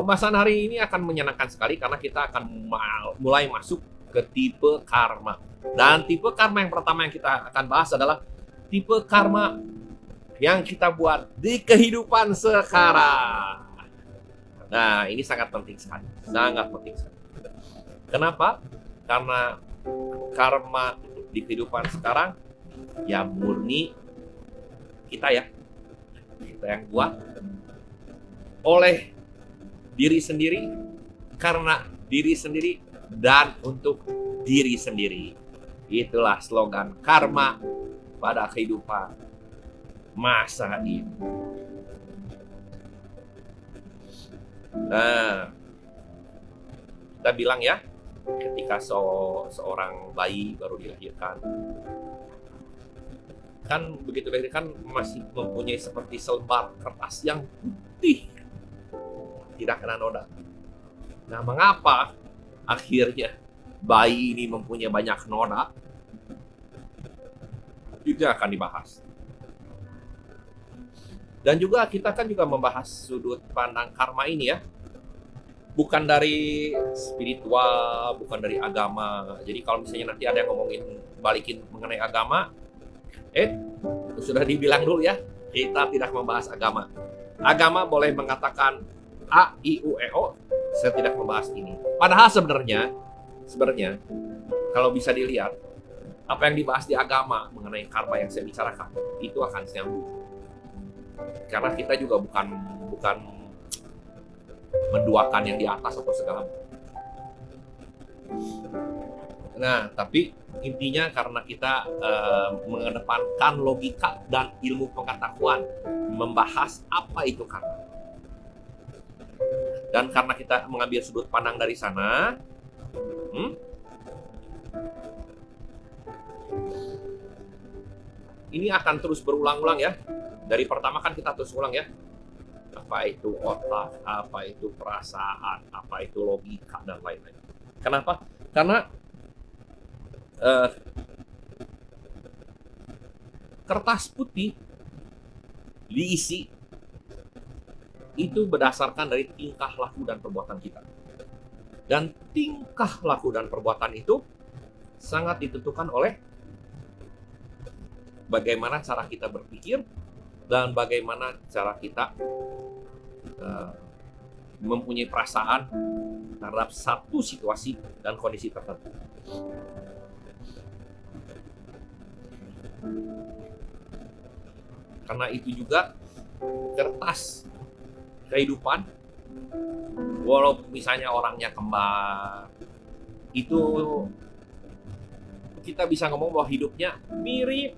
Pembahasan hari ini akan menyenangkan sekali karena kita akan mulai masuk ke tipe karma. Dan tipe karma yang pertama yang kita akan bahas adalah tipe karma yang kita buat di kehidupan sekarang. Nah, ini sangat penting sekali. Sangat penting sekali. Kenapa? Karena karma di kehidupan sekarang ya murni kita ya. Kita yang buat oleh diri sendiri, karena diri sendiri, dan untuk diri sendiri. Itulah slogan karma pada kehidupan masa ini. Nah, kita bilang ya, ketika seorang bayi baru dilahirkan, kan begitu dilahirkan masih mempunyai seperti selembar kertas yang putih, tidak kena noda. Nah, mengapa akhirnya bayi ini mempunyai banyak noda? Itu akan dibahas. Dan juga kita kan juga membahas sudut pandang karma ini ya. Bukan dari spiritual, bukan dari agama. Jadi kalau misalnya nanti ada yang ngomongin balikin mengenai agama, sudah dibilang dulu ya, kita tidak membahas agama. Agama boleh mengatakan A, I, U, E, O, saya tidak membahas ini. Padahal sebenarnya kalau bisa dilihat apa yang dibahas di agama mengenai karma yang saya bicarakan itu akan nyambung. Karena kita juga bukan menduakan yang di atas atau segala. Nah, tapi intinya karena kita mengedepankan logika dan ilmu pengetahuan membahas apa itu karma. Dan karena kita mengambil sudut pandang dari sana, ini akan terus berulang-ulang ya. Dari pertama kan kita terus ulang ya. Apa itu otak, apa itu perasaan, apa itu logika, dan lain-lain. Kenapa? Karena kertas putih diisi itu berdasarkan dari tingkah laku dan perbuatan kita. Dan tingkah laku dan perbuatan itu sangat ditentukan oleh bagaimana cara kita berpikir dan bagaimana cara kita mempunyai perasaan terhadap satu situasi dan kondisi tertentu. Karena itu juga kertas kehidupan, walaupun misalnya orangnya kembar, itu kita bisa ngomong bahwa hidupnya mirip,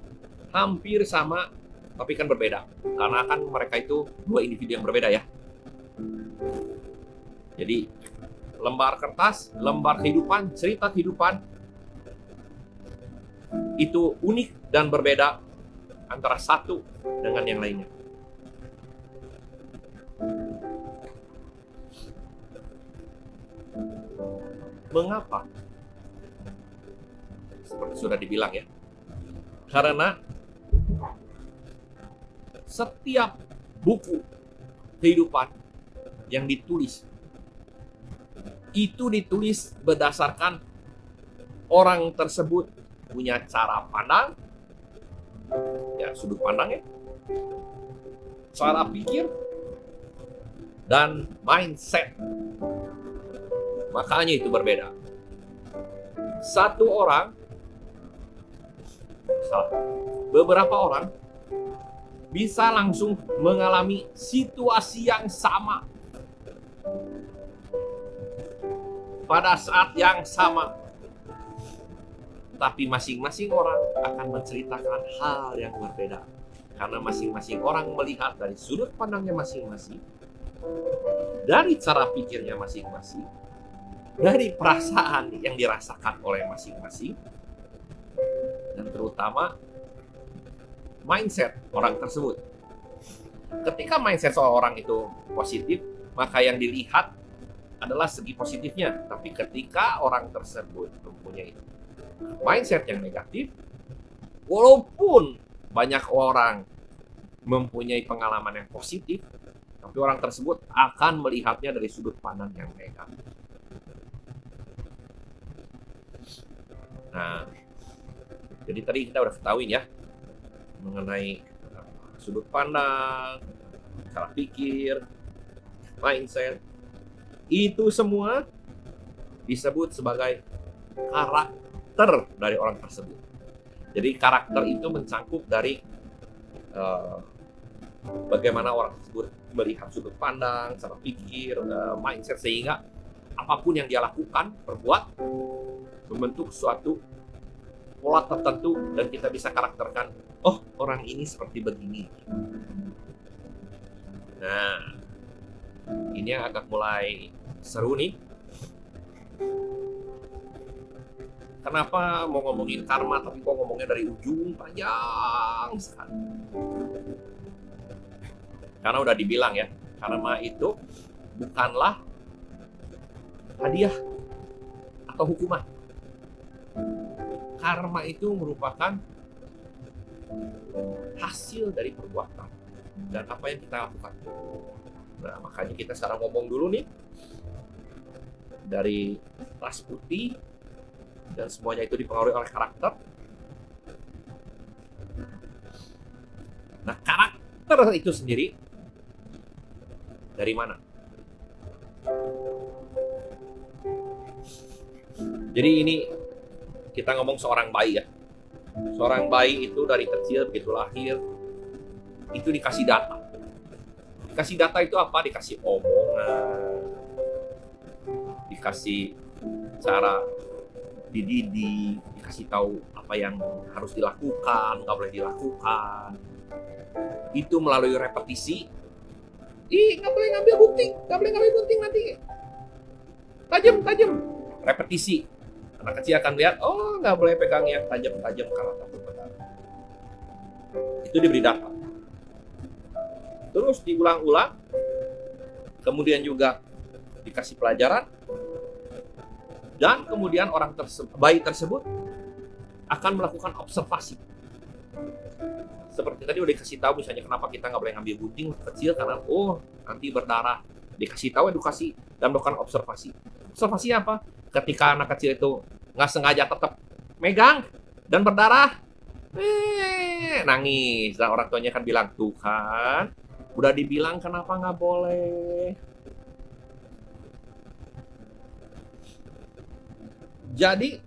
hampir sama, tapi kan berbeda. Karena kan mereka itu dua individu yang berbeda ya. Jadi lembar kertas, lembar kehidupan, cerita kehidupan itu unik dan berbeda antara satu dengan yang lainnya. Mengapa? Seperti sudah dibilang ya. Karena setiap buku kehidupan yang ditulis itu ditulis berdasarkan orang tersebut punya cara pandang, ya sudut pandang ya, cara pikir, dan mindset. Makanya itu berbeda. Beberapa orang bisa langsung mengalami situasi yang sama pada saat yang sama, tapi masing-masing orang akan menceritakan hal yang berbeda karena masing-masing orang melihat dari sudut pandangnya masing-masing, dari cara pikirnya masing-masing, dari perasaan yang dirasakan oleh masing-masing, dan terutama mindset orang tersebut. Ketika mindset seorang itu positif, maka yang dilihat adalah segi positifnya. Tapi ketika orang tersebut mempunyai mindset yang negatif, walaupun banyak orang mempunyai pengalaman yang positif, tapi Tapi orang tersebut akan melihatnya dari sudut pandang yang negatif. Nah, jadi tadi kita udah ketahui ya mengenai sudut pandang, cara pikir, mindset. Itu semua disebut sebagai karakter dari orang tersebut. Jadi karakter itu mencangkup dari bagaimana orang tersebut melihat sudut pandang, cara pikir, mindset, sehingga apapun yang dia lakukan, perbuat, membentuk suatu pola tertentu dan kita bisa karakterkan, oh orang ini seperti begini. Nah, ini yang agak mulai seru nih. Kenapa mau ngomongin karma tapi kok ngomongnya dari ujung panjang sekali? Karena udah dibilang ya, karma itu bukanlah hadiah atau hukuman. Karma itu merupakan hasil dari perbuatan dan apa yang kita lakukan. Nah, makanya kita sekarang ngomong dulu nih dari ras putih dan semuanya itu dipengaruhi oleh karakter. Nah, karakter itu sendiri dari mana? Jadi ini kita ngomong seorang bayi ya. Seorang bayi itu dari kecil begitu lahir itu dikasih data. Dikasih data itu apa? Dikasih omongan, dikasih cara dididik, dikasih tahu apa yang harus dilakukan, nggak boleh dilakukan. Itu melalui repetisi. Nggak boleh ngambil gunting, nggak boleh ngambil gunting nanti tajam. Repetisi. Anak kecil akan lihat, oh nggak boleh pegang yang tajam-tajam karena takut berdarah. Itu diberi data. Terus diulang-ulang, kemudian juga dikasih pelajaran, dan kemudian bayi tersebut akan melakukan observasi. Seperti tadi udah dikasih tahu misalnya kenapa kita nggak boleh ngambil gunting kecil karena nanti berdarah. Dikasih tahu edukasi dan melakukan observasi. Observasi apa? Ketika anak kecil itu nggak sengaja tetap megang dan berdarah, nangis. Dan orang tuanya kan bilang, tuh kan, udah dibilang kenapa nggak boleh. Jadi,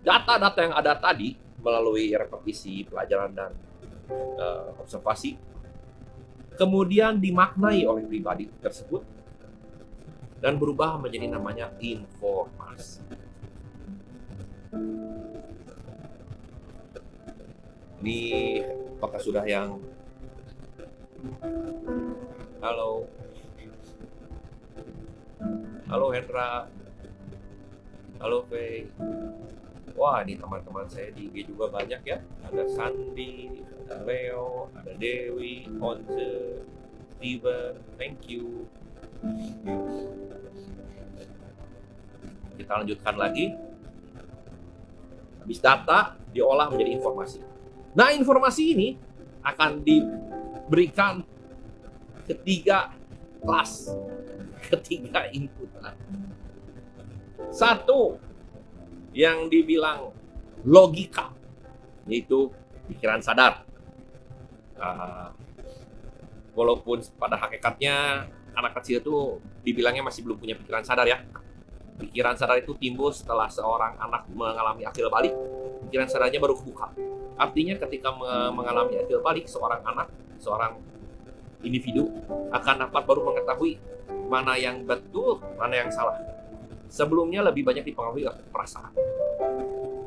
data-data yang ada tadi melalui repetisi, pelajaran, dan observasi, kemudian dimaknai oleh pribadi tersebut dan berubah menjadi namanya informasi. Ini apakah sudah yang halo Hendra, halo Faye. Wah, ini teman-teman saya di IG juga banyak ya. Ada Sandi, ada Leo, ada Dewi, Once, Steven, thank you. Kita lanjutkan lagi. Habis data diolah menjadi informasi. Nah, informasi ini akan diberikan ketiga kelas, ketiga input. Satu yang dibilang logika, yaitu pikiran sadar. Walaupun pada hakikatnya anak kecil itu dibilangnya masih belum punya pikiran sadar ya. Pikiran sadar itu timbul setelah seorang anak mengalami akil balik. Pikiran sadarnya baru kebuka. Artinya ketika mengalami akil balik, seorang anak, seorang individu akan dapat baru mengetahui mana yang betul, mana yang salah. Sebelumnya lebih banyak dipengaruhi oleh perasaan.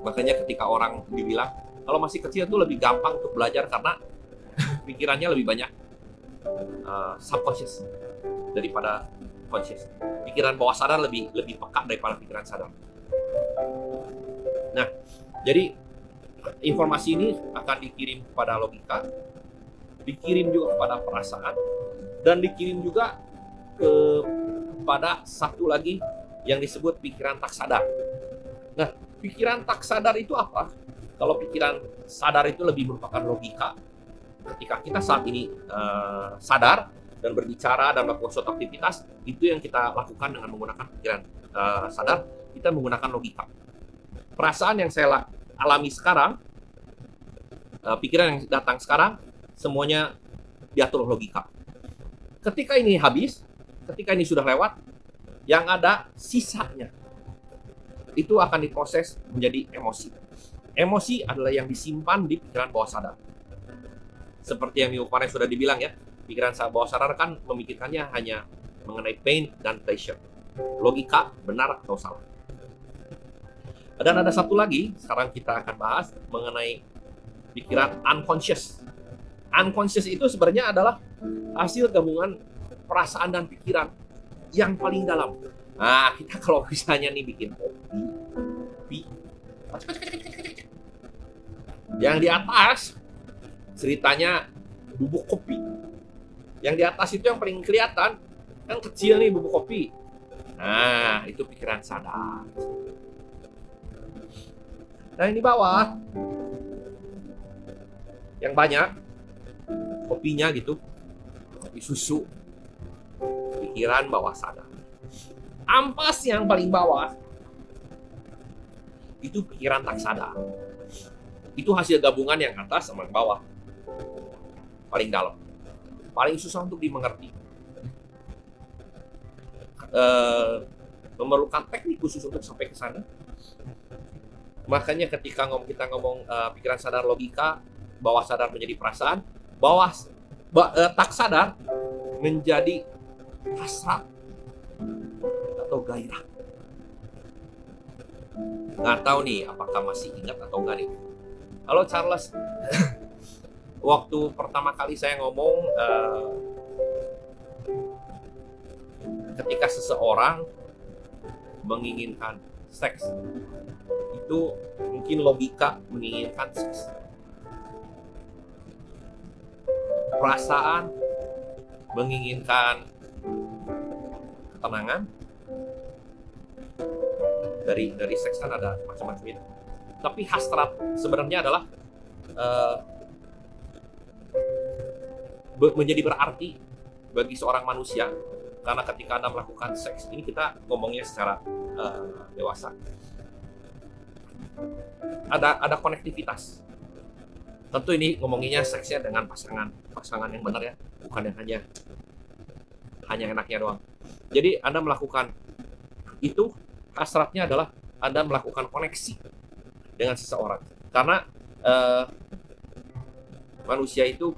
Makanya ketika orang dibilang kalau masih kecil itu lebih gampang untuk belajar karena pikirannya lebih banyak subconscious daripada conscious. Pikiran bawah sadar lebih peka daripada pikiran sadar. Nah, jadi informasi ini akan dikirim kepada logika, dikirim juga kepada perasaan, dan dikirim juga kepada satu lagi yang disebut pikiran tak sadar. Nah, pikiran tak sadar itu apa? Kalau pikiran sadar itu lebih merupakan logika, ketika kita saat ini sadar dan berbicara dan melakukan suatu aktivitas, itu yang kita lakukan dengan menggunakan pikiran sadar, kita menggunakan logika. Perasaan yang saya alami sekarang, pikiran yang datang sekarang, semuanya diatur logika. Ketika ini habis, ketika ini sudah lewat, yang ada sisanya itu akan diproses menjadi emosi. Emosi adalah yang disimpan di pikiran bawah sadar. Seperti yang minggu kemarin sudah dibilang ya, pikiran bawah sadar kan memikirkannya hanya mengenai pain dan pleasure. Logika benar atau salah. Dan ada satu lagi, sekarang kita akan bahas mengenai pikiran unconscious. Unconscious itu sebenarnya adalah hasil gabungan perasaan dan pikiran yang paling dalam. Nah, kita kalau misalnya nih bikin kopi, yang di atas ceritanya bubuk kopi. Yang di atas itu yang paling kelihatan, kan kecil nih bubuk kopi. Nah, itu pikiran sadar. Nah, yang di bawah, yang banyak, kopinya gitu, kopi susu, pikiran bawah sadar. Ampas yang paling bawah, itu pikiran tak sadar. Itu hasil gabungan yang atas sama yang bawah. Paling dalam. Paling susah untuk dimengerti. Memerlukan teknik khusus untuk sampai ke sana. Makanya ketika kita ngomong pikiran sadar logika, bawah sadar menjadi perasaan, tak sadar menjadi hasrat atau gairah. Nggak tahu nih apakah masih ingat atau enggak nih. Halo Charles, waktu pertama kali saya ngomong ketika seseorang menginginkan seks, itu mungkin logika menginginkan seks. Perasaan menginginkan ketenangan. Dari seks kan ada macam-macam itu. Tapi hasrat sebenarnya adalah menjadi berarti bagi seorang manusia, karena ketika Anda melakukan seks, ini kita ngomongnya secara dewasa, ada konektivitas. Tentu ini ngomonginnya seksnya dengan pasangan yang benar ya, bukan yang hanya enaknya doang. Jadi Anda melakukan itu, hasratnya adalah Anda melakukan koneksi dengan seseorang. Karena manusia itu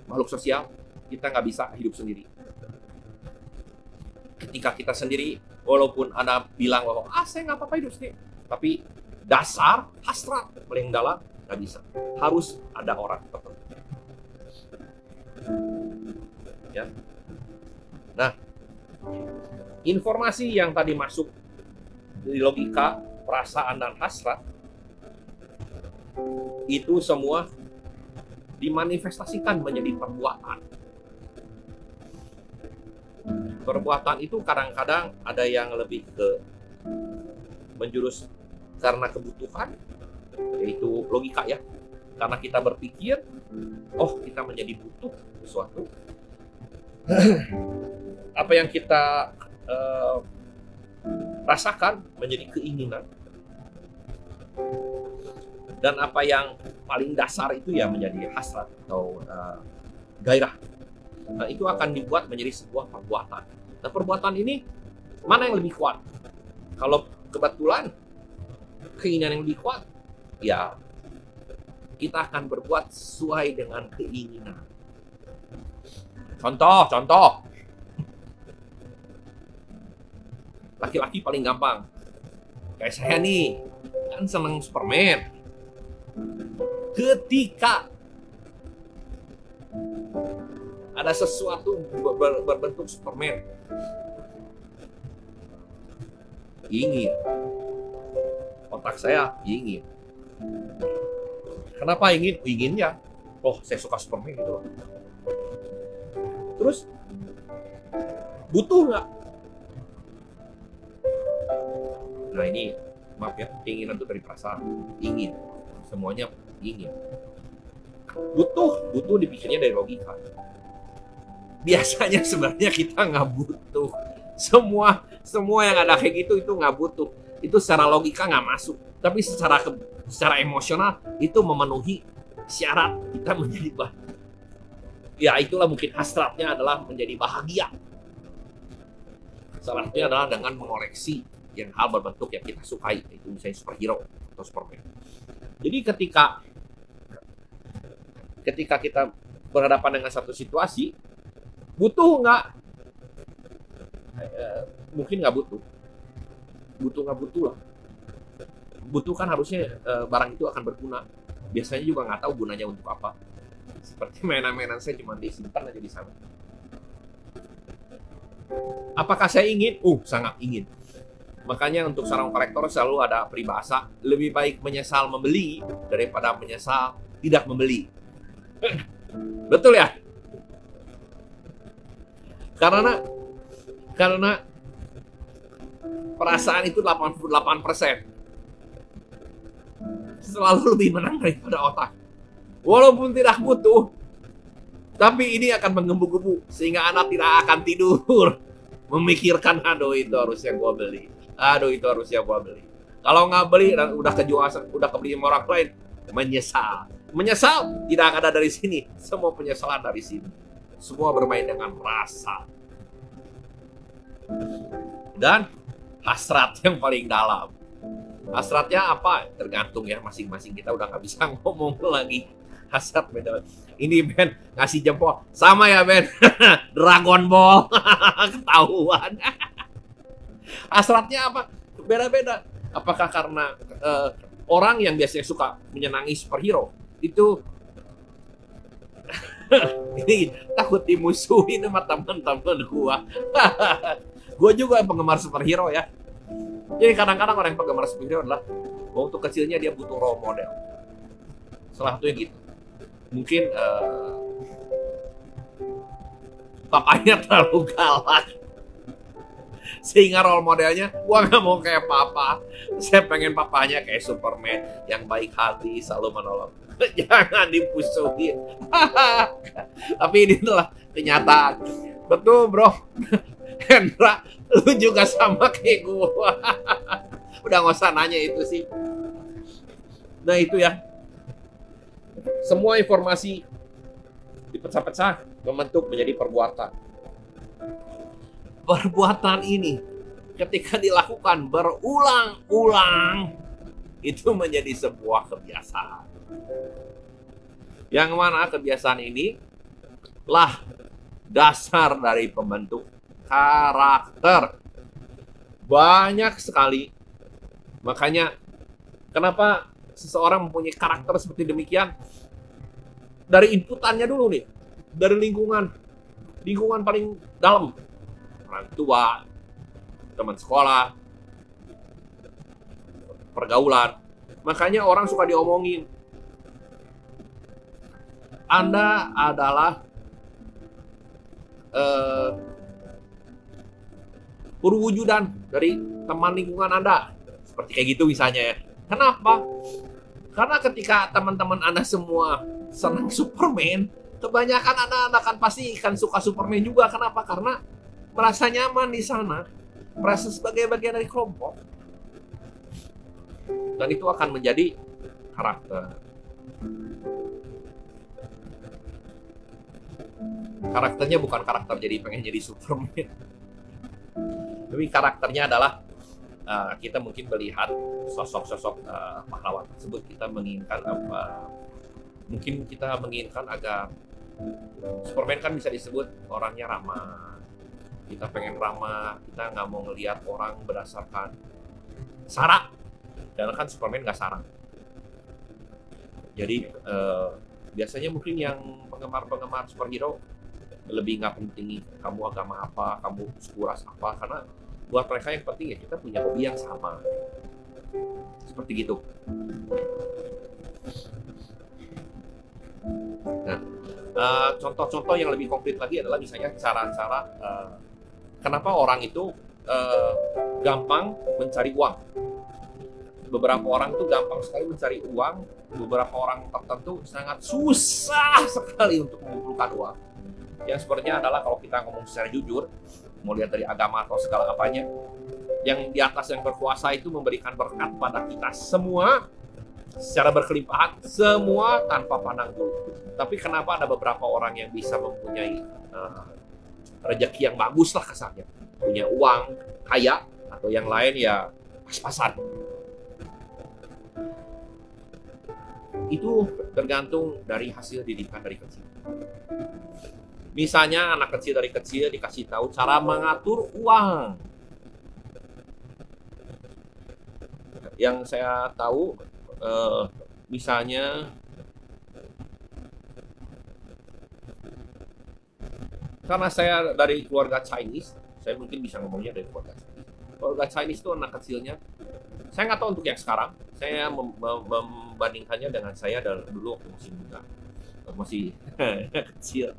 makhluk sosial, kita nggak bisa hidup sendiri. Ketika kita sendiri, walaupun Anda bilang bahwa saya nggak apa-apa hidup sendiri, tapi dasar hasrat paling dalam nggak bisa. Harus ada orang tertentu. Ya. Nah, informasi yang tadi masuk dari logika, perasaan, dan hasrat itu semua dimanifestasikan menjadi perbuatan. Perbuatan itu kadang-kadang ada yang lebih ke menjurus karena kebutuhan, yaitu logika ya. Karena kita berpikir, kita menjadi butuh sesuatu. Apa yang kita rasakan menjadi keinginan. Dan apa yang paling dasar itu ya menjadi hasrat atau gairah. Nah, itu akan dibuat menjadi sebuah perbuatan. Nah, perbuatan ini mana yang lebih kuat? Kalau kebetulan keinginan yang lebih kuat, ya kita akan berbuat sesuai dengan keinginan. Contoh. Laki-laki paling gampang. Kayak saya nih, kan seneng Superman. Ketika ada sesuatu berbentuk Superman, ingin. Otak saya ingin. Kenapa ingin? Inginnya, saya suka Superman gitu loh. Terus, butuh nggak? Nah ini, maaf ya, keinginan itu dari perasaan. Ingin. Semuanya ingin. butuh dipikirnya dari logika. Biasanya sebenarnya kita nggak butuh. Semua yang ada kayak gitu itu nggak butuh. Itu secara logika nggak masuk. Tapi secara emosional itu memenuhi syarat kita menjadi bahagia. Ya itulah mungkin hasratnya adalah menjadi bahagia. Salah satunya adalah dengan mengoleksi yang hal berbentuk yang kita sukai, itu misalnya superhero atau Superman. Jadi ketika kita berhadapan dengan satu situasi, butuh nggak? Mungkin nggak butuh. Nggak butuh lah. Butuh kan harusnya barang itu akan berguna. Biasanya juga nggak tahu gunanya untuk apa. Seperti mainan-mainan saya cuma disimpan aja di sana. Apakah saya ingin? Sangat ingin. Makanya untuk seorang kolektor selalu ada peribahasa, lebih baik menyesal membeli daripada menyesal tidak membeli. Betul ya? Karena perasaan itu 88%. Selalu lebih menang daripada otak. Walaupun tidak butuh, tapi ini akan menggebu-gebu sehingga anak tidak akan tidur memikirkan, aduh itu harusnya gua beli. Aduh itu harusnya gua beli. Kalau nggak beli dan udah kejual, udah kebeli sama orang lain, menyesal. Menyesal tidak ada dari sini. Semua penyesalan dari sini. Semua bermain dengan rasa. Dan hasrat yang paling dalam. Hasratnya apa? Tergantung ya, masing-masing kita udah nggak bisa ngomong lagi. Hasrat beda. Ini Ben ngasih jempol. Sama ya Ben. Dragon Ball. Ketahuan. Hasratnya apa? Beda-beda. Apakah karena orang yang biasanya suka menyenangi superhero itu ini takut dimusuhin sama teman-teman gua. Gua juga penggemar superhero ya. Jadi kadang-kadang orang yang penggemar superhero adalah waktu kecilnya dia butuh role model. Salah satunya gitu. Mungkin papanya terlalu galak sehingga role modelnya, gua nggak mau kayak papa, saya pengen papanya kayak Superman yang baik hati, selalu menolong. Jangan dimusuhin. Tapi ini adalah kenyataan. Betul bro. Hendra, lu juga sama kayak gua. Udah nggak usah nanya itu sih. Nah itu ya, semua informasi dipecah-pecah membentuk menjadi perbuatan. Perbuatan ini ketika dilakukan berulang-ulang itu menjadi sebuah kebiasaan. Yang mana kebiasaan ini lah dasar dari pembentuk karakter. Banyak sekali. Makanya kenapa seseorang mempunyai karakter seperti demikian? Dari inputannya dulu nih. Dari lingkungan paling dalam. Orang tua, teman sekolah, pergaulan. Makanya orang suka diomongin. Anda adalah perwujudan dari teman lingkungan Anda. Seperti kayak gitu misalnya ya. Kenapa? Karena ketika teman-teman Anda semua senang Superman, kebanyakan Anda akan pasti akan suka Superman juga. Kenapa? Karena merasa nyaman di sana, merasa sebagai bagian dari kelompok. Dan itu akan menjadi karakter. Karakternya bukan karakter jadi pengen jadi Superman. Tapi karakternya adalah kita mungkin melihat sosok-sosok pahlawan tersebut, kita menginginkan apa? Mungkin kita menginginkan agar Superman kan bisa disebut orangnya ramah. Kita pengen ramah, kita nggak mau ngelihat orang berdasarkan sara. Dan kan Superman nggak sara. Jadi biasanya mungkin yang penggemar superhero lebih nggak penting kamu agama apa, kamu suku ras apa, karena buat mereka yang penting ya kita punya hobi yang sama. Seperti gitu. Nah, contoh-contoh yang lebih konkret lagi adalah misalnya cara-cara kenapa orang itu gampang mencari uang. beberapa orang tuh gampang sekali mencari uang, beberapa orang tertentu sangat susah sekali untuk mengumpulkan uang. Yang sepertinya adalah kalau kita ngomong secara jujur, mau lihat dari agama atau segala apanya, yang di atas yang berkuasa itu memberikan berkat pada kita semua secara berkelimpahan, semua tanpa pandang bulu. Tapi kenapa ada beberapa orang yang bisa mempunyai rezeki yang bagus lah kasarnya, punya uang, kaya, atau yang lain ya pas-pasan. Itu tergantung dari hasil didikan dari kecil. Misalnya anak kecil dari kecil dikasih tahu cara mengatur uang. Yang saya tahu, misalnya karena saya dari keluarga Chinese, saya mungkin bisa ngomongnya dari keluarga Chinese. Keluarga Chinese itu anak kecilnya, saya nggak tahu untuk yang sekarang, saya membandingkannya dengan saya dulu waktu masih muda, masih kecil.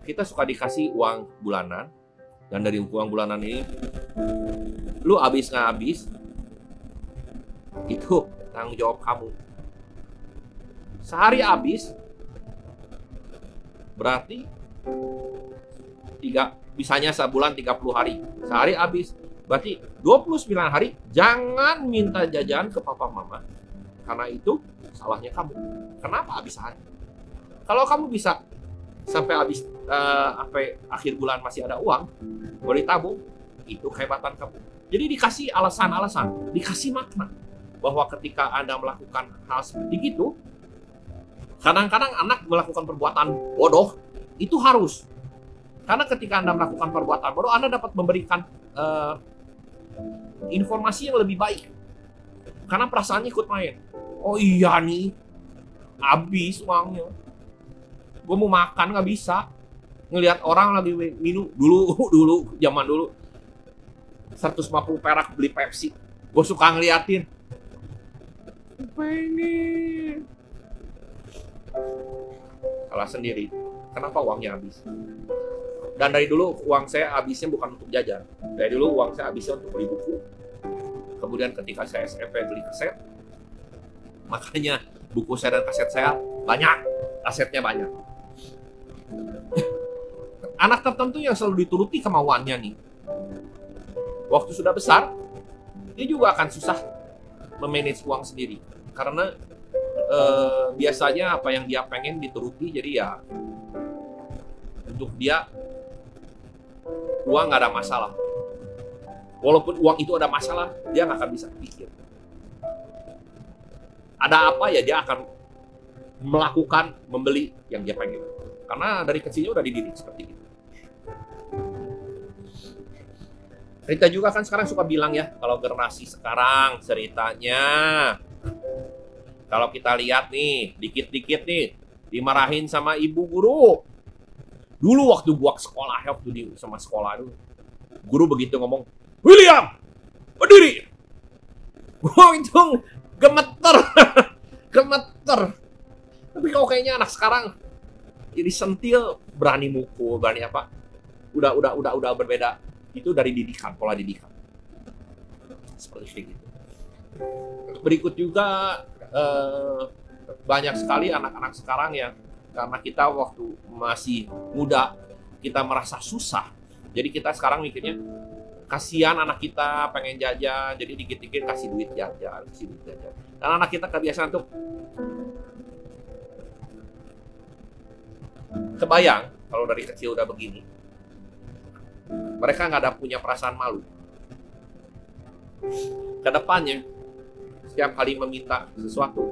Kita suka dikasih uang bulanan, dan dari uang bulanan ini, lu habis nggak habis, itu tanggung jawab kamu. Sehari habis, berarti bisanya sebulan 30 hari. Sehari habis, berarti 29 hari jangan minta jajan ke papa mama. Karena itu salahnya kamu. Kenapa habis sehari? Kalau kamu bisa sampai habis sampai akhir bulan masih ada uang, boleh tabung, itu kehebatan kamu. Jadi dikasih alasan-alasan, dikasih makna bahwa ketika Anda melakukan hal seperti itu, kadang-kadang anak melakukan perbuatan bodoh, itu harus. Karena ketika Anda melakukan perbuatan bodoh, Anda dapat memberikan informasi yang lebih baik. Karena perasaannya ikut main. Oh iya nih, habis uangnya. Gue mau makan nggak bisa. Ngelihat orang lagi minum, dulu zaman dulu 150 perak beli Pepsi. Gue suka ngeliatin. Apa ini? Salah sendiri. Kenapa uangnya habis? Dan dari dulu uang saya habisnya bukan untuk jajan. Dari dulu uang saya habisnya untuk beli buku. Kemudian ketika saya SMP beli kaset. Makanya buku saya dan kaset saya banyak. Kasetnya banyak. Anak tertentu yang selalu dituruti kemauannya nih. Waktu sudah besar, dia juga akan susah memanage uang sendiri. Karena biasanya apa yang dia pengen dituruti, jadi ya untuk dia uang nggak ada masalah. Walaupun uang itu ada masalah, dia nggak akan bisa pikir. Ada apa ya dia akan melakukan, membeli yang dia pengen. Karena dari kecilnya udah dididik seperti itu. Rita juga kan sekarang suka bilang ya, kalau generasi sekarang ceritanya, kalau kita lihat nih, dikit-dikit nih, dimarahin sama ibu guru. Dulu waktu gua sekolah, waktu di sama sekolah dulu, guru begitu ngomong, William, berdiri. Gua itu gemeter, gemeter. Tapi kalau kayaknya anak sekarang jadi sentil, berani mukul, berani apa? Udah berbeda. Itu dari didikan, pola didikan. Seperti itu. Berikut juga banyak sekali anak-anak sekarang yang karena kita waktu masih muda kita merasa susah. Jadi kita sekarang mikirnya kasihan anak kita pengen jajan, jadi dikit-dikit kasih duit jajan, kasih duit jajan. Dan anak kita kebiasaan tuh kebayang kalau dari kecil udah begini. Mereka nggak ada punya perasaan malu. Kedepannya, setiap kali meminta sesuatu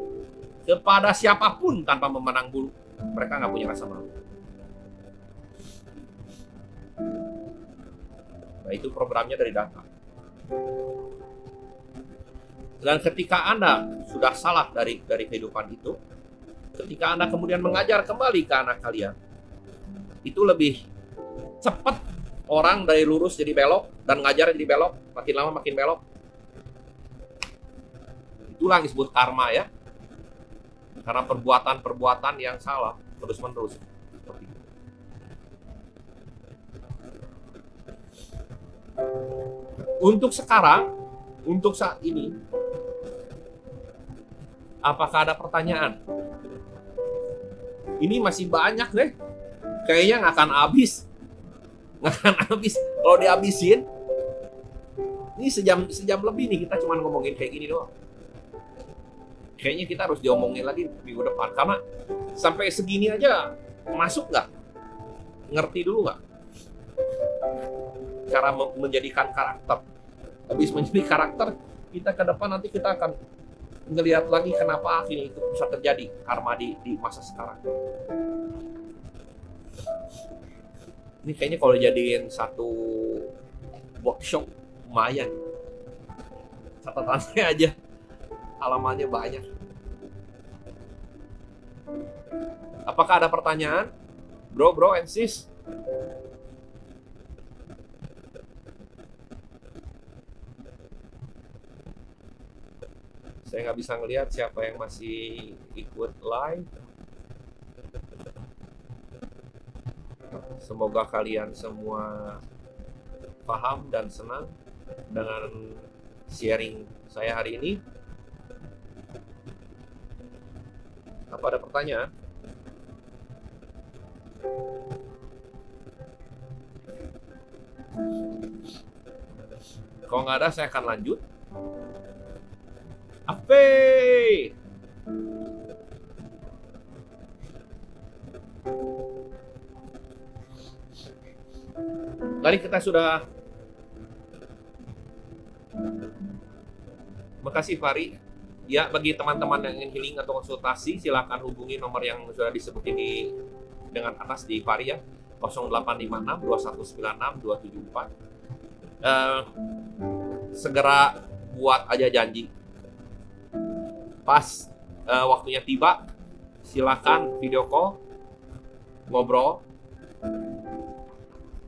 kepada siapapun tanpa memandang bulu, mereka nggak punya rasa malu. Nah, itu programnya dari data. Dan ketika Anda sudah salah dari kehidupan itu, ketika Anda kemudian mengajar kembali ke anak kalian, itu lebih cepat orang dari lurus jadi belok, dan ngajar jadi belok, makin lama makin belok. Itulah yang disebut karma ya. Karena perbuatan-perbuatan yang salah terus-menerus. Untuk sekarang, untuk saat ini, Apakah ada pertanyaan? Ini masih banyak deh. Kayaknya nggak akan habis. Nggak akan habis. Kalau dihabisin, ini sejam lebih nih kita cuma ngomongin kayak gini doang. Kayaknya kita harus diomongin lagi minggu depan. Karena sampai segini aja masuk nggak? Ngerti dulu nggak? Cara menjadikan karakter. Habis menjadi karakter, kita ke depan nanti kita akan ngelihat lagi kenapa akhirnya itu bisa terjadi karma di masa sekarang. Ini kayaknya kalau jadiin satu workshop lumayan. Catatannya aja halamannya banyak. Apakah ada pertanyaan? Bro and sis? Saya nggak bisa ngelihat siapa yang masih ikut live. Semoga kalian semua paham dan senang dengan sharing saya hari ini. Apa ada pertanyaan? Kalau nggak ada, saya akan lanjut. Ape! Tadi kita sudah. Makasih Fari. Ya, bagi teman-teman yang ingin healing atau konsultasi, silakan hubungi nomor yang sudah disebutin dengan atas di Fari ya. 0856 2196 274. Segera buat aja janji. Pas waktunya tiba, silakan video call, ngobrol.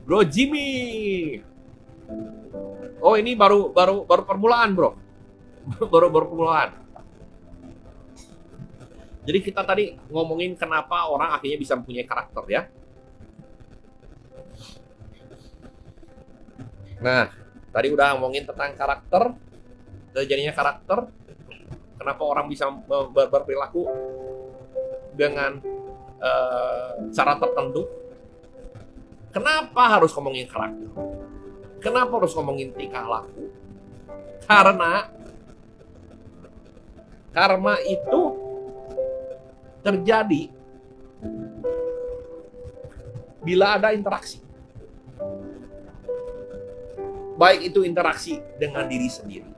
Bro Jimmy. Oh, ini baru permulaan, Bro. baru permulaan. Jadi kita tadi ngomongin kenapa orang akhirnya bisa mempunyai karakter ya. Nah, tadi udah ngomongin tentang karakter, jadinya karakter. Kenapa orang bisa berperilaku dengan cara tertentu? Kenapa harus ngomongin karakter? Kenapa harus ngomongin tingkah laku? Karena karma itu terjadi bila ada interaksi. Baik itu interaksi dengan diri sendiri.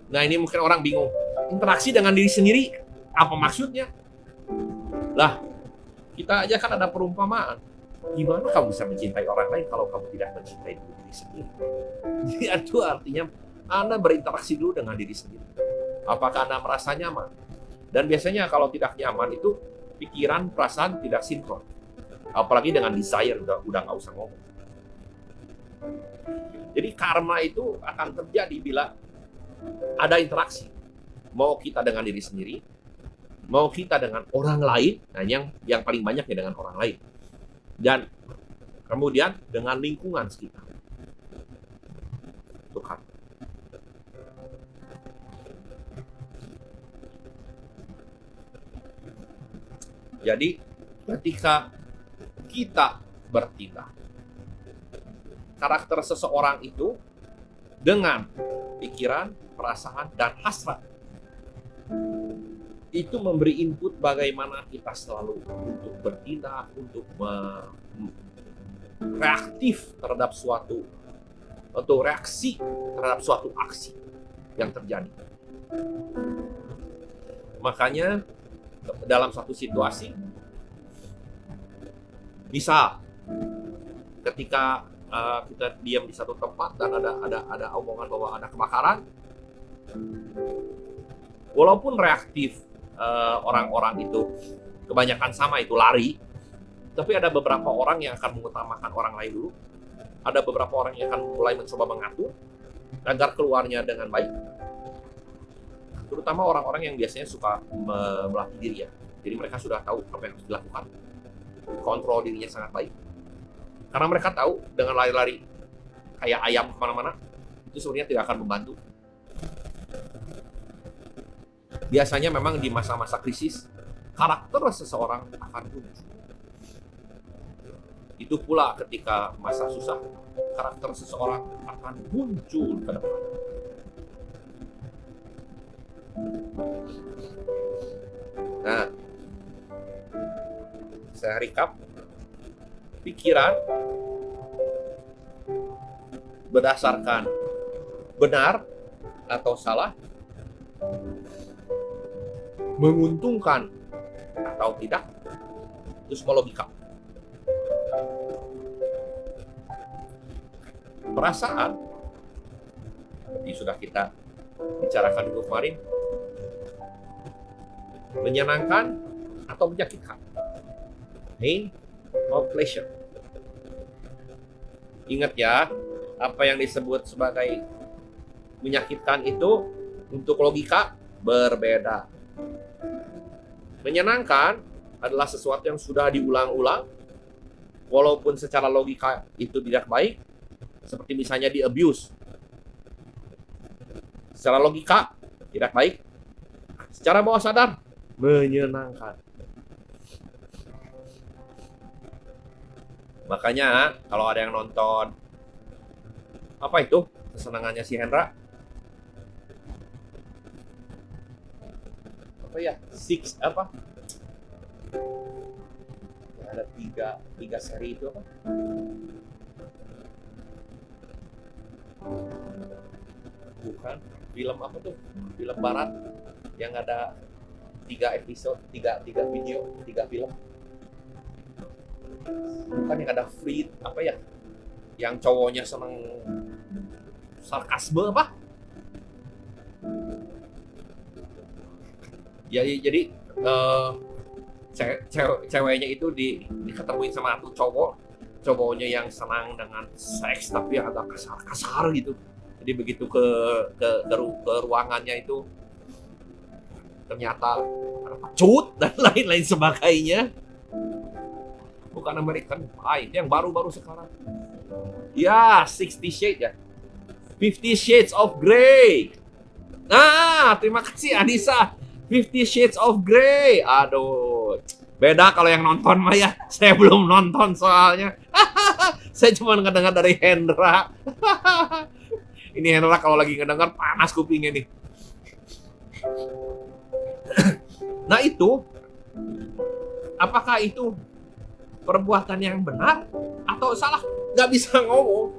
Nah, ini mungkin orang bingung. Interaksi dengan diri sendiri, apa maksudnya? Lah, kita aja kan ada perumpamaan. Gimana kamu bisa mencintai orang lain kalau kamu tidak mencintai diri sendiri? Jadi itu artinya Anda berinteraksi dulu dengan diri sendiri. Apakah Anda merasa nyaman? Dan biasanya kalau tidak nyaman itu pikiran, perasaan tidak sinkron. Apalagi dengan desire, udah nggak usah ngomong. Jadi karma itu akan terjadi bila ada interaksi, mau kita dengan diri sendiri, mau kita dengan orang lain, nah yang paling banyak ya dengan orang lain, dan kemudian dengan lingkungan sekitar. Itu kan. Jadi ketika kita bertindak, karakter seseorang itu dengan pikiran, perasaan, dan hasrat itu memberi input bagaimana kita selalu untuk bertindak, untuk reaktif terhadap suatu atau reaksi terhadap suatu aksi yang terjadi. Makanya dalam satu situasi, misal ketika kita diam di satu tempat dan ada omongan bahwa ada kebakaran, walaupun reaktif orang-orang itu kebanyakan sama itu lari, tapi ada beberapa orang yang akan mengutamakan orang lain dulu. Ada beberapa orang yang akan mulai mencoba mengatur agar keluarnya dengan baik. Terutama orang-orang yang biasanya suka melatih diri ya. Jadi mereka sudah tahu apa yang harus dilakukan. Kontrol dirinya sangat baik. Karena mereka tahu dengan lari-lari kayak ayam kemana-mana, itu sebenarnya tidak akan membantu. biasanya memang di masa-masa krisis karakter seseorang akan muncul. Itu pula ketika masa susah, karakter seseorang akan muncul ke depan. Nah, saya recap. Pikiran berdasarkan benar atau salah, menguntungkan atau tidak, itu semua logika. Perasaan, seperti sudah kita bicarakan dulu kemarin, menyenangkan atau menyakitkan, pain or pleasure. Ingat ya, apa yang disebut sebagai menyakitkan itu untuk logika berbeda. Menyenangkan adalah sesuatu yang sudah diulang-ulang, walaupun secara logika itu tidak baik, seperti misalnya di abuse. Secara logika tidak baik, secara bawah sadar menyenangkan. Makanya kalau ada yang nonton, apa itu kesenangannya si Hendra? Apa ya? Apa? Ada tiga seri itu apa? Bukan, film apa tuh? Film barat yang ada 3 episode, 3 video, 3 film. Bukan yang ada free apa ya? Yang cowoknya seneng sarkasme apa? Ya, jadi ceweknya itu diketemuin sama satu cowoknya yang senang dengan seks tapi agak kasar gitu. Jadi begitu ke ruangannya itu ternyata ada pecut dan lain-lain sebagainya. Bukan American Pie, yang baru-baru sekarang. Ya, 60 Shades ya. 50 Shades of Grey. Nah, terima kasih Anissa. 50 Shades of Grey. Aduh, beda kalau yang nonton mah ya. Saya belum nonton soalnya. Saya cuma ngedengar dari Hendra. Ini Hendra kalau lagi ngedengar panas kupingnya nih. Nah itu, apakah itu perbuatan yang benar atau salah? Nggak bisa ngomong.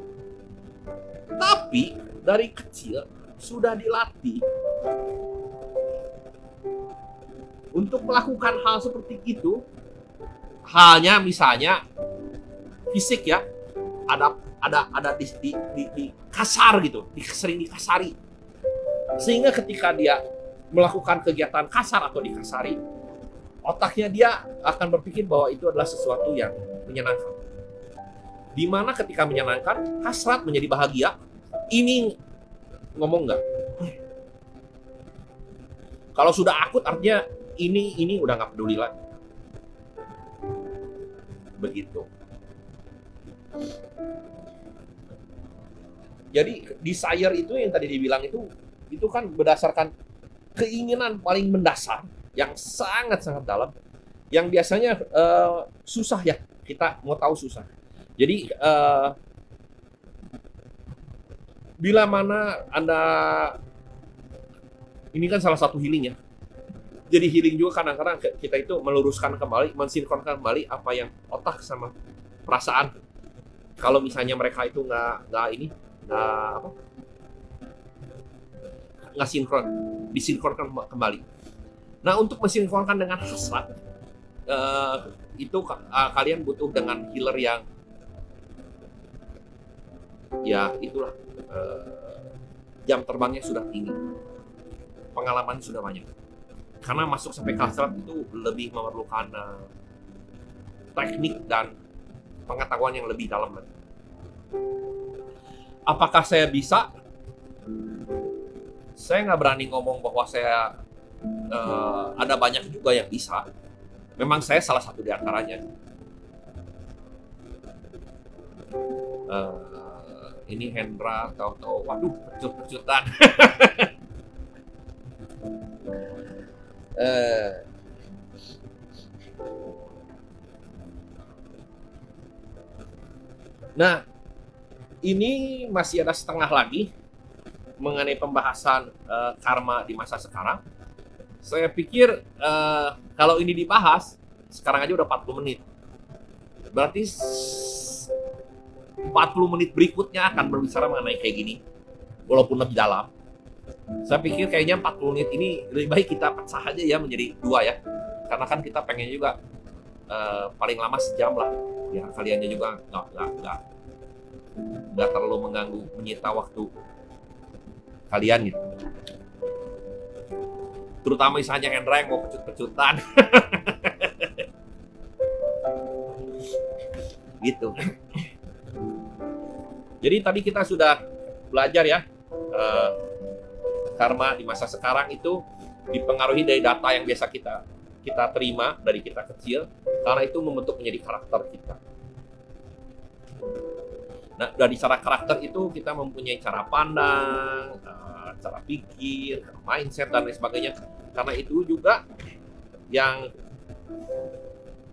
Tapi dari kecil sudah dilatih untuk melakukan hal seperti itu. Halnya misalnya fisik ya, ada di kasar gitu, sering dikasari. Sehingga ketika dia melakukan kegiatan kasar atau dikasari, otaknya dia akan berpikir bahwa itu adalah sesuatu yang menyenangkan. Dimana ketika menyenangkan, hasrat menjadi bahagia. Ini ngomong nggak? Kalau sudah akut artinya ini udah nggak peduli lagi. Begitu. Jadi desire itu yang tadi dibilang itu kan berdasarkan keinginan paling mendasar yang sangat-sangat dalam, yang biasanya susah ya, kita mau tahu susah. Jadi bila mana Anda, ini kan salah satu healing ya. Jadi healing juga kadang-kadang kita itu meluruskan kembali, mensinkronkan kembali apa yang otak sama perasaan. Kalau misalnya mereka itu nggak sinkron, disinkronkan kembali. Nah, untuk mensinkronkan dengan hasrat, itu kalian butuh dengan healer yang ya itulah, jam terbangnya sudah tinggi, pengalamannya sudah banyak. Karena masuk sampai ke hasrat itu lebih memerlukan teknik dan pengetahuan yang lebih dalam lagi. Apakah saya bisa? Saya nggak berani ngomong bahwa saya ada banyak juga yang bisa. Memang saya salah satu di antaranya. Ini Hendra tahu-tahu, waduh, pecut-pecutan. Eh, Nah, ini masih ada setengah lagi mengenai pembahasan karma di masa sekarang. Saya pikir kalau ini dibahas, sekarang aja udah 40 menit. Berarti 40 menit berikutnya akan berbicara mengenai kayak gini, walaupun lebih dalam. Saya pikir kayaknya 40 menit ini lebih baik kita pecah aja ya menjadi 2 ya. Karena kan kita pengen juga paling lama sejam lah. Ya kaliannya juga nggak terlalu mengganggu, menyita waktu kalian gitu. Terutama misalnya Hendra yang mau pecut-pecutan. Gitu. Jadi tadi kita sudah belajar ya, karma di masa sekarang itu dipengaruhi dari data yang biasa kita terima dari kita kecil, karena itu membentuk menjadi karakter kita. Nah, dari cara karakter itu kita mempunyai cara pandang, cara pikir, mindset, dan lain sebagainya. Karena itu juga yang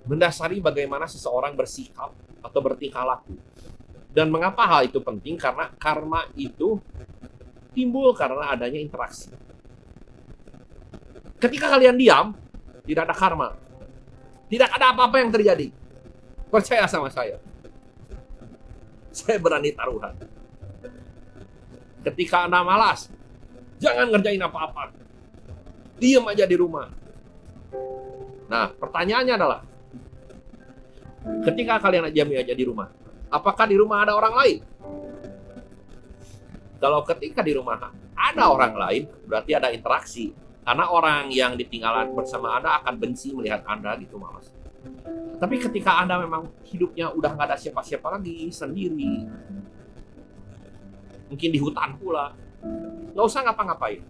mendasari bagaimana seseorang bersikap atau bertingkah laku. Dan mengapa hal itu penting? Karena karma itu timbul karena adanya interaksi. Ketika kalian diam, tidak ada karma. Tidak ada apa-apa yang terjadi. Percaya sama saya. Saya berani taruhan. Ketika Anda malas, jangan ngerjain apa-apa. Diam aja di rumah. Nah, pertanyaannya adalah, ketika kalian diam aja di rumah, apakah di rumah ada orang lain? Kalau ketika di rumah ada orang lain, berarti ada interaksi. Karena orang yang ditinggalan bersama Anda akan benci melihat Anda gitu, malas. Tapi ketika Anda memang hidupnya udah nggak ada siapa-siapa lagi, sendiri, mungkin di hutan pula, nggak usah ngapa-ngapain,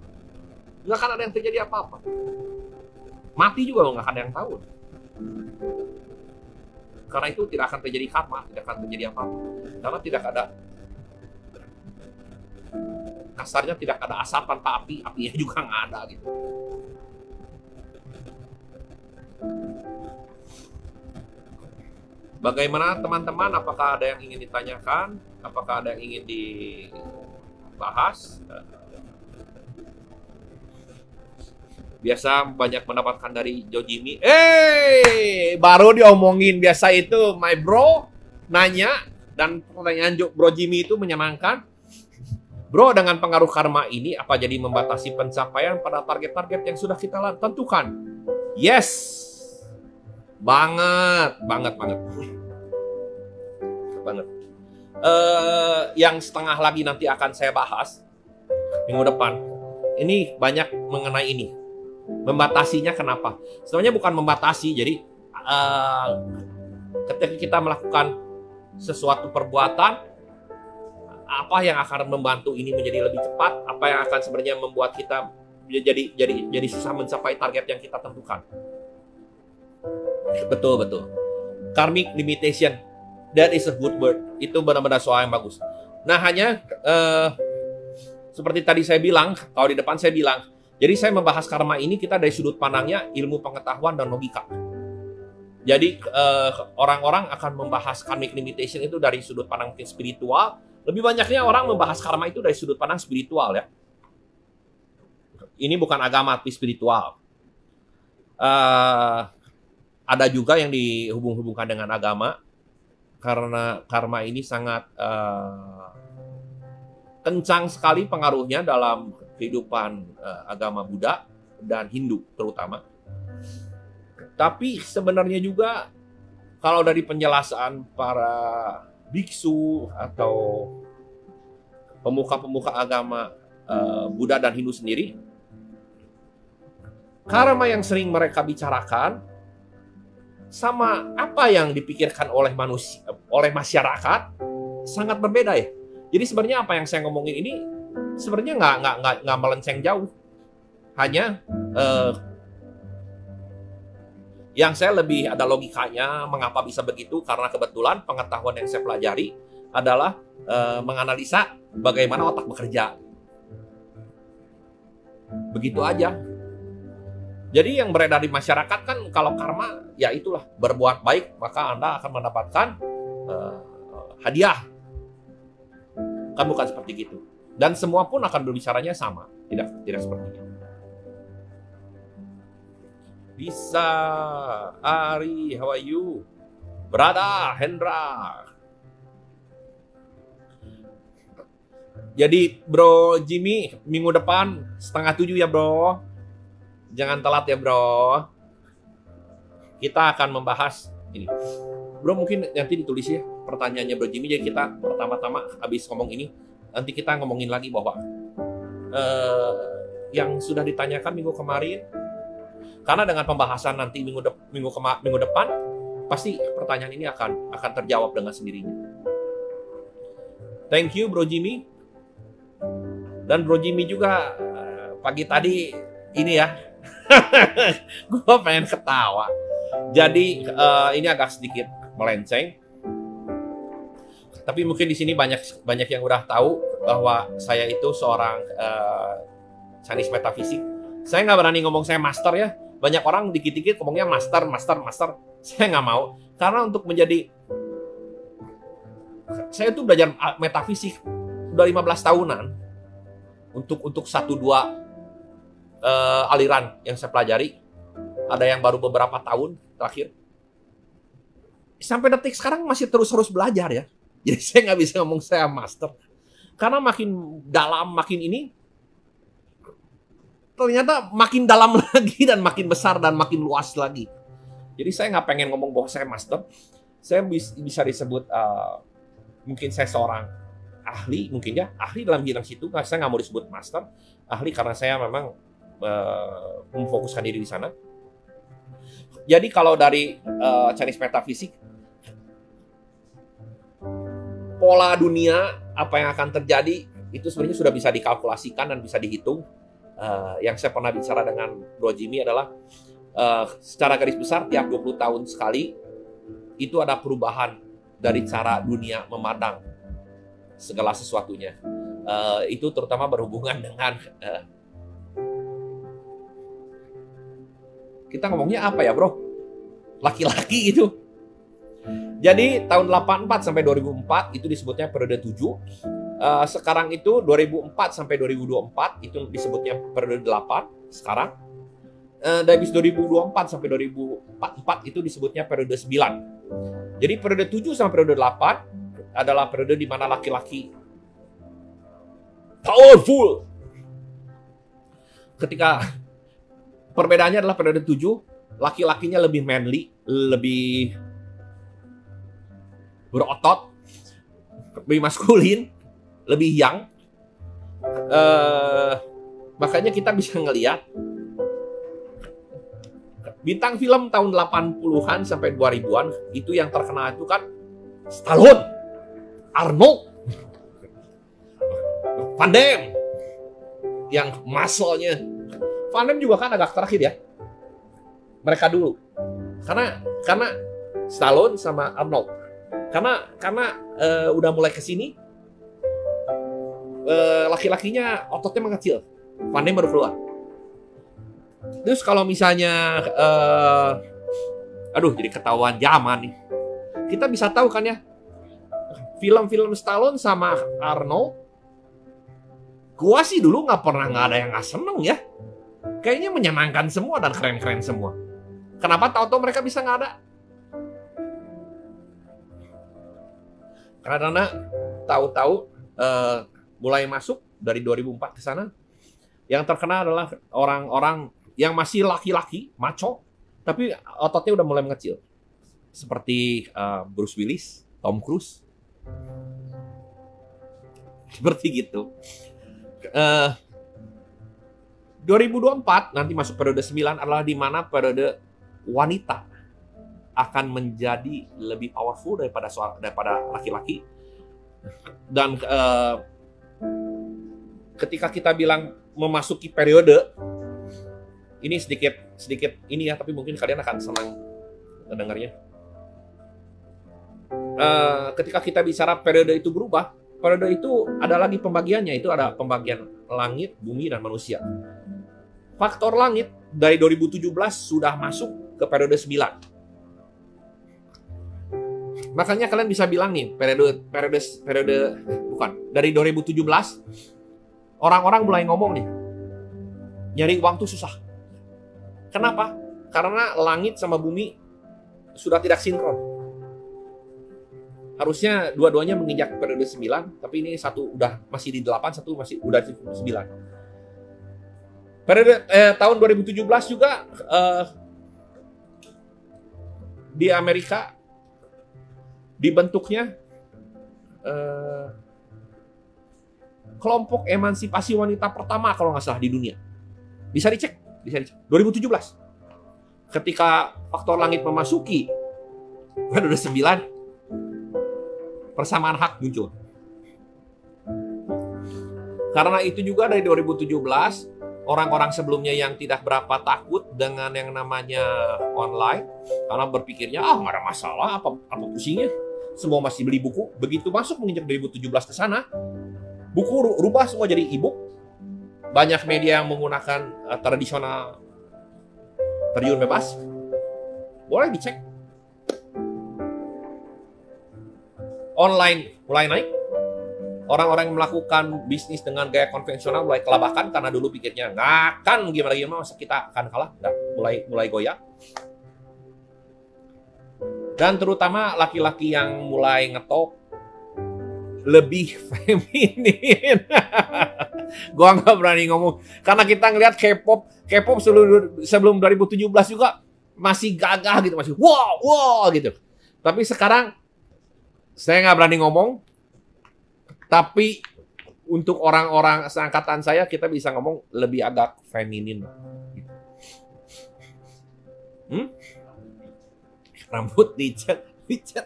nggak akan ada yang terjadi apa-apa. Mati juga nggak ada yang tahu. Karena itu tidak akan terjadi karma, tidak akan terjadi apa-apa. Karena tidak ada, kasarnya tidak ada asap tanpa api, apinya juga nggak ada gitu. Bagaimana teman-teman? Apakah ada yang ingin ditanyakan? Apakah ada yang ingin dibahas? Biasa banyak mendapatkan dari Joe Jimmy. Baru diomongin biasa itu, my bro nanya, dan pertanyaan Bro Jimmy itu menyenangkan. Bro, dengan pengaruh karma ini, apa jadi membatasi pencapaian pada target-target yang sudah kita tentukan? Yes. Banget. Yang setengah lagi nanti akan saya bahas minggu depan. Ini banyak mengenai ini. Membatasinya kenapa? Sebenarnya bukan membatasi. Jadi ketika kita melakukan sesuatu perbuatan, apa yang akan membantu ini menjadi lebih cepat? Apa yang akan sebenarnya membuat kita jadi susah mencapai target yang kita tentukan? Betul. Karmic limitation. That is a good word. Itu benar-benar soal yang bagus. Nah, hanya seperti tadi saya bilang, kalau di depan saya bilang, jadi saya membahas karma ini kita dari sudut pandangnya ilmu pengetahuan dan logika. Jadi orang-orang akan membahas karmic limitation itu dari sudut pandang spiritual. Lebih banyaknya orang membahas karma itu dari sudut pandang spiritual ya. Ini bukan agama tapi spiritual. Ada juga yang dihubung-hubungkan dengan agama karena karma ini sangat kencang sekali pengaruhnya dalam kehidupan agama Buddha dan Hindu terutama. Tapi sebenarnya juga kalau dari penjelasan para biksu atau pemuka-pemuka agama Buddha dan Hindu sendiri, karma yang sering mereka bicarakan sama apa yang dipikirkan oleh manusia, oleh masyarakat sangat berbeda ya. Jadi sebenarnya apa yang saya ngomongin ini sebenarnya nggak melenceng jauh. Hanya yang saya lebih ada logikanya mengapa bisa begitu, karena kebetulan pengetahuan yang saya pelajari adalah menganalisa bagaimana otak bekerja. Begitu aja. Jadi yang beredar di masyarakat kan kalau karma, ya itulah, berbuat baik maka Anda akan mendapatkan hadiah. Kan bukan seperti gitu. Dan semua pun akan berbicaranya sama. Tidak seperti itu. Bisa, Ari, how are you? Brother Hendra. Jadi Bro Jimmy, minggu depan 6:30 ya bro. Jangan telat ya bro. Kita akan membahas ini. Bro mungkin nanti ditulis ya pertanyaannya Bro Jimmy. Jadi kita pertama-tama habis ngomong ini, nanti kita ngomongin lagi bahwa yang sudah ditanyakan minggu kemarin. Karena dengan pembahasan nanti minggu depan, pasti pertanyaan ini akan terjawab dengan sendirinya. Thank you Bro Jimmy. Dan Bro Jimmy juga pagi tadi ini ya, gue pengen ketawa. Jadi ini agak sedikit melenceng. Tapi mungkin di sini banyak yang udah tahu bahwa saya itu seorang Chinese metafisik. Saya nggak berani ngomong saya master ya. Banyak orang dikit-dikit ngomongnya master. Saya nggak mau. Karena untuk menjadi, saya tuh belajar metafisik udah 15 tahunan. Untuk 1-2 aliran yang saya pelajari. Ada yang baru beberapa tahun terakhir. Sampai detik sekarang masih terus belajar ya. Jadi saya nggak bisa ngomong saya master. Karena makin dalam, makin ini, ternyata makin dalam lagi dan makin besar dan makin luas lagi. Jadi saya nggak pengen ngomong bahwa saya master. Saya bisa disebut mungkin saya seorang ahli, mungkin ya ahli dalam bidang situ. Saya nggak mau disebut master, ahli karena saya memang memfokuskan diri di sana. Jadi kalau dari Chinese metafisik, pola dunia apa yang akan terjadi itu sebenarnya sudah bisa dikalkulasikan dan bisa dihitung. Yang saya pernah bicara dengan Bro Jimmy adalah secara garis besar tiap 20 tahun sekali itu ada perubahan dari cara dunia memandang segala sesuatunya. Itu terutama berhubungan dengan kita ngomongnya apa ya bro? Laki-laki itu. Jadi tahun 84 sampai 2004 itu disebutnya periode 7. Sekarang itu 2004 sampai 2024 itu disebutnya periode 8 sekarang. Dari 2024 sampai 2044 itu disebutnya periode 9. Jadi periode 7 sampai periode 8 adalah periode di mana laki-laki powerful. Ketika perbedaannya adalah periode 7, laki-lakinya lebih manly, lebih berotot, lebih maskulin, lebih young. Makanya kita bisa ngelihat bintang film tahun 80-an sampai 2000-an itu yang terkenal itu kan Stallone, Arnold, Van Damme, yang muscle-nya. Van Damme juga kan agak terakhir ya. Mereka dulu. Karena Stallone sama Arnold. Karena udah mulai ke sini laki-lakinya ototnya mengecil. Van Damme baru keluar. Terus kalau misalnya jadi ketahuan zaman nih. Kita bisa tahu kan ya, film-film Stallone sama Arnold, gua sih dulu nggak ada yang nggak seneng ya. Kayaknya menyenangkan semua dan keren-keren semua. Kenapa tahu-tahu mereka bisa nggak ada? Karena tahu-tahu mulai masuk dari 2004 ke sana, yang terkenal adalah orang-orang yang masih laki-laki, maco, tapi ototnya udah mulai mengecil. Seperti Bruce Willis, Tom Cruise. Seperti gitu. 2024 nanti masuk periode 9 adalah di mana periode wanita akan menjadi lebih powerful daripada laki-laki. Dan ketika kita bilang memasuki periode ini sedikit ini ya, tapi mungkin kalian akan senang mendengarnya. Ketika kita bicara periode itu berubah, periode itu ada lagi pembagiannya, itu ada pembagian langit, bumi, dan manusia. faktor langit dari 2017 sudah masuk ke periode 9. Makanya kalian bisa bilang nih, dari 2017 orang-orang mulai ngomong nih, nyari uang tuh susah. Kenapa? Karena langit sama bumi sudah tidak sinkron. Harusnya dua-duanya menginjak periode 9, tapi ini satu udah masih di 8, satu masih udah di 9. Periode tahun 2017 juga di Amerika dibentuknya kelompok emansipasi wanita pertama kalau nggak salah di dunia. Bisa dicek. 2017. Ketika faktor langit memasuki periode 9, persamaan hak muncul. Karena itu juga dari 2017, orang-orang sebelumnya yang tidak berapa takut dengan yang namanya online, karena berpikirnya, nggak ada masalah, apa pusingnya. Semua masih beli buku. Begitu masuk menginjak 2017 ke sana, buku rubah semua jadi e-book. Banyak media yang menggunakan tradisional terjun bebas. Boleh dicek. Online mulai naik. Orang-orang yang melakukan bisnis dengan gaya konvensional mulai kelabakan karena dulu pikirnya nggak akan gimana masa kita akan kalah. Udah mulai goyah. Dan terutama laki-laki yang mulai ngetok lebih feminin. Gua nggak berani ngomong karena kita ngelihat K-pop sebelum 2017 juga masih gagah gitu, masih wow gitu. Tapi sekarang saya nggak berani ngomong. Tapi untuk orang-orang seangkatan saya, kita bisa ngomong lebih agak feminin. Rambut dicat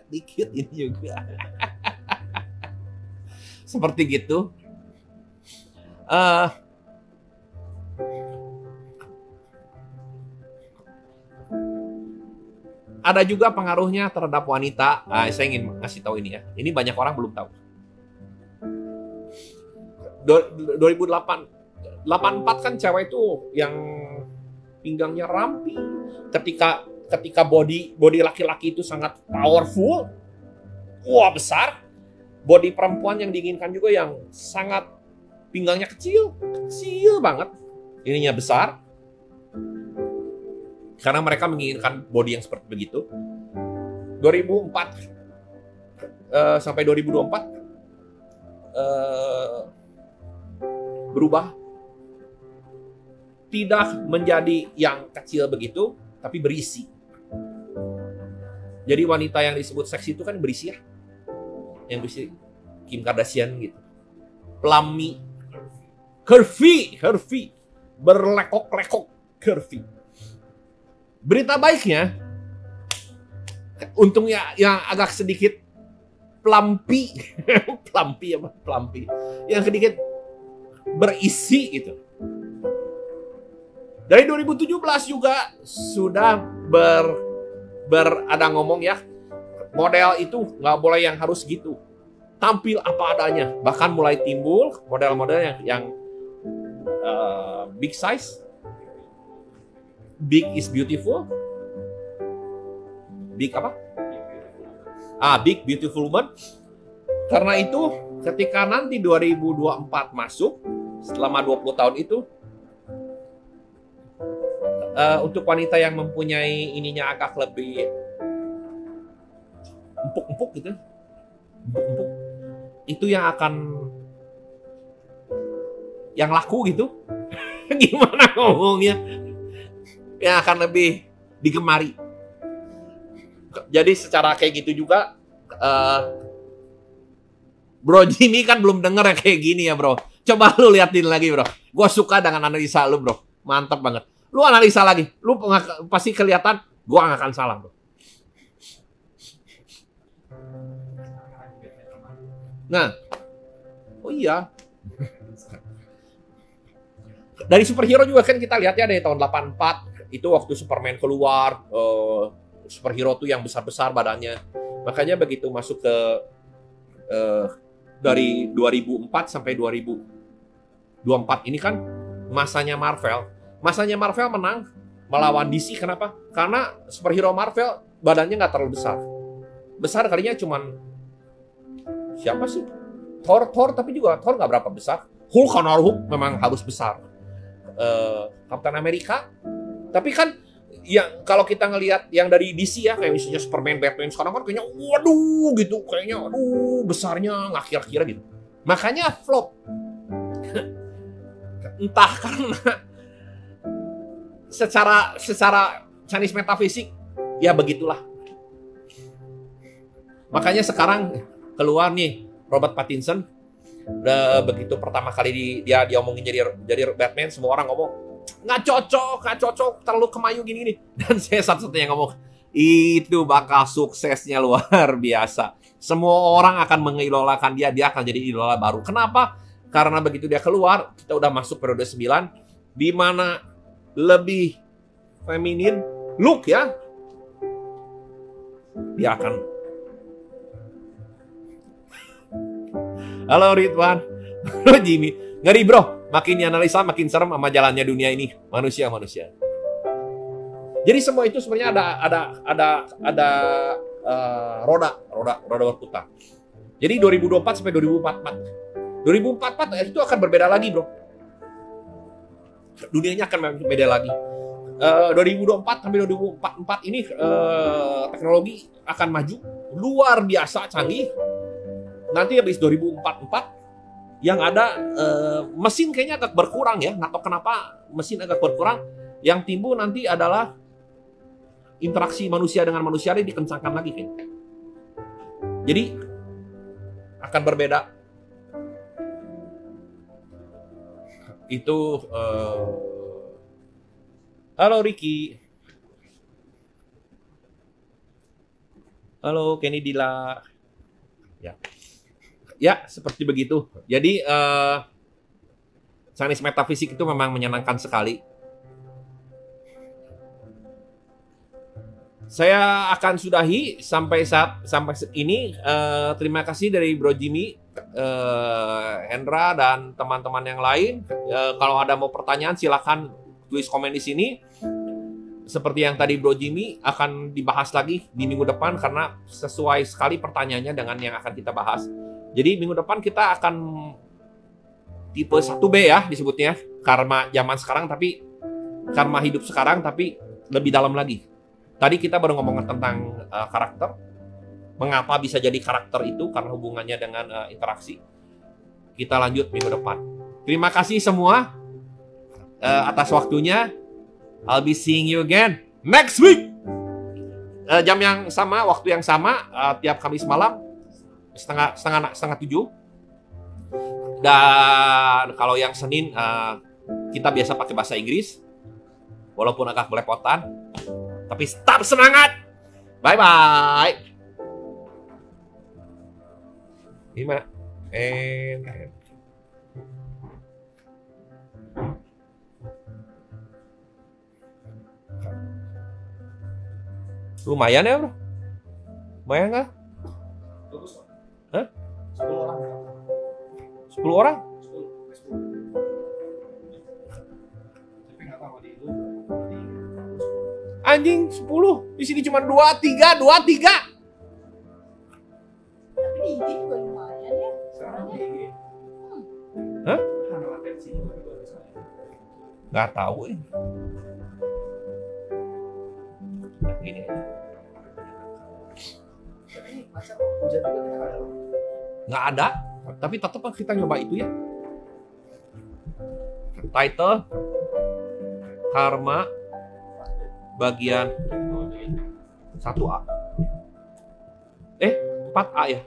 dikit ini juga. Seperti gitu. Ada juga pengaruhnya terhadap wanita. Saya ingin kasih tahu ini ya. Ini banyak orang belum tahu. 84 kan cewek itu yang pinggangnya ramping. Ketika body laki-laki itu sangat powerful, besar. Body perempuan yang diinginkan juga yang sangat pinggangnya kecil banget, ininya besar. Karena mereka menginginkan body yang seperti begitu. 2004 sampai 2024 berubah, tidak menjadi yang kecil begitu, tapi berisi. Jadi wanita yang disebut seksi itu kan berisi ya, yang berisi Kim Kardashian gitu, plummy, curvy, berlekok-lekok, curvy. Berita baiknya, untungnya yang agak sedikit plumpy, yang sedikit berisi gitu. Dari 2017 juga sudah ada ngomong ya, model itu nggak boleh yang harus gitu, tampil apa adanya. Bahkan mulai timbul model-model yang big size, big is beautiful, big apa? Big beautiful woman. Karena itu ketika nanti 2024 masuk, selama 20 tahun itu, untuk wanita yang mempunyai ininya agak lebih empuk-empuk gitu, itu yang laku gitu. Gimana ngomongnya? Yang akan lebih digemari. Jadi secara kayak gitu juga, Bro Jimmy kan belum denger ya kayak gini ya bro. Coba lu liatin lagi bro. Gue suka dengan analisa lu bro. Mantap banget. Lu analisa lagi. Lu pasti kelihatan gue gak akan salah bro. Nah. Oh iya. Dari superhero juga kan kita lihat ya dari tahun 84. Itu waktu Superman keluar. Superhero tuh yang besar-besar badannya. Makanya begitu masuk ke dari 2004 sampai 2024 ini kan masanya Marvel, Masanya Marvel menang melawan DC. Kenapa? Karena superhero Marvel badannya nggak terlalu besar. Besar kalinya cuman siapa sih? Thor, tapi juga Thor nggak berapa besar. Hulk, karena Hulk memang harus besar. Captain America. Tapi kan yang kalau kita ngelihat yang dari DC ya, kayak misalnya Superman, Batman sekarang kan kayaknya waduh gitu, kayaknya aduh besarnya nggak kira-kira gitu. Makanya flop. Entah karena secara Chinese metafisik ya begitulah. Makanya sekarang keluar nih Robert Pattinson. Udah begitu pertama kali dia diomongin jadi Batman, semua orang ngomong nggak cocok, terlalu kemayu gini-gini. Dan saya satu-satunya ngomong, itu bakal suksesnya luar biasa. Semua orang akan mengidolakan dia akan jadi idola baru. Kenapa? Karena begitu dia keluar, kita udah masuk periode 9, di mana lebih feminin look ya. Dia akan... Halo Ridwan, halo Jimmy. Ngeri bro, makin dianalisa makin serem sama jalannya dunia ini, manusia. Jadi semua itu sebenarnya ada roda berputar. Jadi 2024 sampai 2044 itu akan berbeda lagi bro. Dunianya akan beda lagi. 2024 sampai 2044 ini teknologi akan maju luar biasa canggih. Nanti habis 2044 yang ada mesin kayaknya agak berkurang ya. Nggak tahu kenapa mesin agak berkurang. Yang timbul nanti adalah interaksi manusia dengan manusia ini dikencangkan lagi kayaknya. Jadi akan berbeda. Itu halo Ricky. Halo Kenny Dila. Ya, seperti begitu. Jadi, Chinese metafisik itu memang menyenangkan sekali. Saya akan sudahi sampai ini. Terima kasih dari Bro Jimmy, Hendra, dan teman-teman yang lain. Kalau ada mau pertanyaan, silakan tulis komen di sini. Seperti yang tadi Bro Jimmy, akan dibahas lagi di minggu depan karena sesuai sekali pertanyaannya dengan yang akan kita bahas. Jadi minggu depan kita akan tipe 1B ya disebutnya. Karma zaman sekarang tapi karma hidup sekarang tapi lebih dalam lagi. Tadi kita baru ngomongin tentang karakter. Mengapa bisa jadi karakter itu karena hubungannya dengan interaksi. Kita lanjut minggu depan. Terima kasih semua atas waktunya. I'll be seeing you again next week. Jam yang sama, waktu yang sama, tiap Kamis malam. Setengah 7. Dan kalau yang Senin kita biasa pakai bahasa Inggris walaupun agak belepotan, tapi tetap semangat. Bye bye. Gimana? Lumayan ya bro? Lumayan nggak? Hah? 10 orang. 10 orang? 10. Anjing 10. Di sini cuma 2, 3. Tapi di IG juga lumayan ya. Hah? Nggak tahu ya. Nah, gini. Nggak ada, tapi tetap kita nyoba itu ya. Title Karma bagian 1A. 4A ya.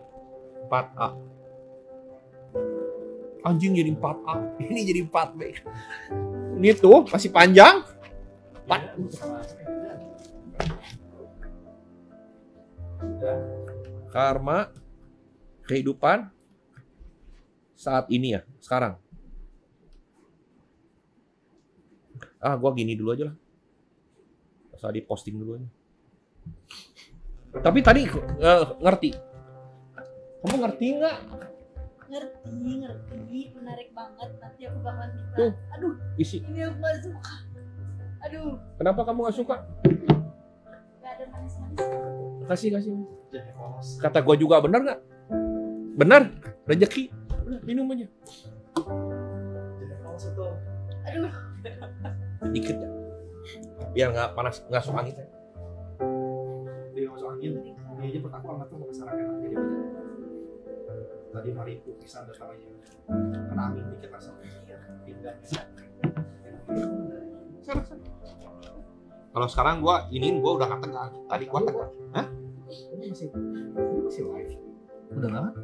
4A. Anjing jadi 4A. Ini jadi 4B. Ini tuh masih panjang. 4. Karma kehidupan saat ini ya, sekarang. Gua gini dulu aja lah. Usah di posting dulu aja. Tapi tadi ngerti. Kamu ngerti nggak? Ngerti, menarik banget. Nanti aku bakalan minta. Tuh, Aduh, isi. ini aku gak suka. Aduh, Kenapa kamu nggak suka? nggak ada manis-manis. Kasih. Jahe polos. Kata gua juga benar nggak? Benar, rezeki. Udah, minum aja. Jahe polos itu. Aduh, Dikit ya. Biar nggak panas, nggak masuk angin. Ya. Dia masuk angin. Ini aja pertama banget tuh ke sarang enak jadi. Tadi mariku pisang datang aja. Kena angin dikit langsung. Pindah. Kalau sekarang gua udah nggak tegang. Tadi gua tegang. Hah? Ini masih live. Udah nggak?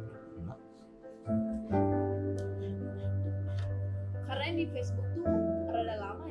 karena yang di Facebook tuh rada lama